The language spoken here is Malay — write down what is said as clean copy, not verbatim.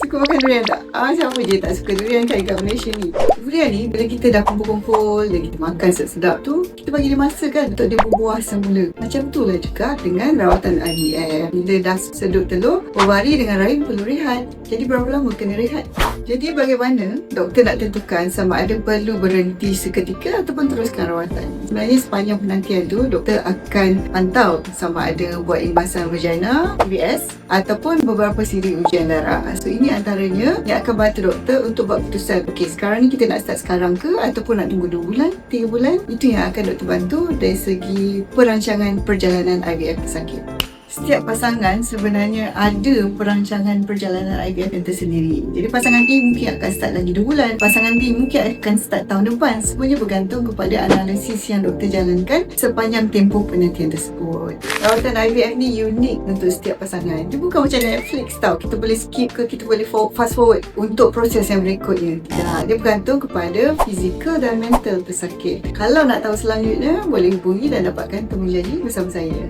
Suka makan durian tak? Siapa je tak suka durian kan kat Malaysia ni. Durian ni bila kita dah kumpul-kumpul, bila kita makan sedap-sedap tu, kita bagi dia masa kan untuk dia berbuah semula. Macam tu lah juga dengan rawatan IVF. Bila dah sedut telur, ovari dengan rahim perlu rehat. Jadi berapa lama kena rehat? Jadi bagaimana doktor nak tentukan sama ada perlu berhenti seketika ataupun teruskan rawatan? Sebenarnya sepanjang penantian tu, doktor akan pantau sama ada buat imbasan vagina, IVS ataupun beberapa siri ujian darah. So ini antaranya yang akan bantu doktor untuk buat keputusan. Okey, sekarang ni kita nak start sekarang ke ataupun nak tunggu 2 bulan, 3 bulan? Itu yang akan doktor bantu dari segi perancangan perjalanan IVF pesakit. Setiap pasangan sebenarnya ada perancangan perjalanan IVF yang tersendiri. Jadi pasangan A mungkin akan start lagi 2 bulan, pasangan B mungkin akan start tahun depan. Semuanya bergantung kepada analisis yang doktor jalankan sepanjang tempoh penantian tersebut. Rawatan IVF ni unik untuk setiap pasangan. Dia bukan macam Netflix tau, kita boleh skip ke kita boleh fast forward untuk proses yang berikutnya. Tidak, dia bergantung kepada fizikal dan mental pesakit. Kalau nak tahu selanjutnya, boleh hubungi dan dapatkan temu janji bersama saya.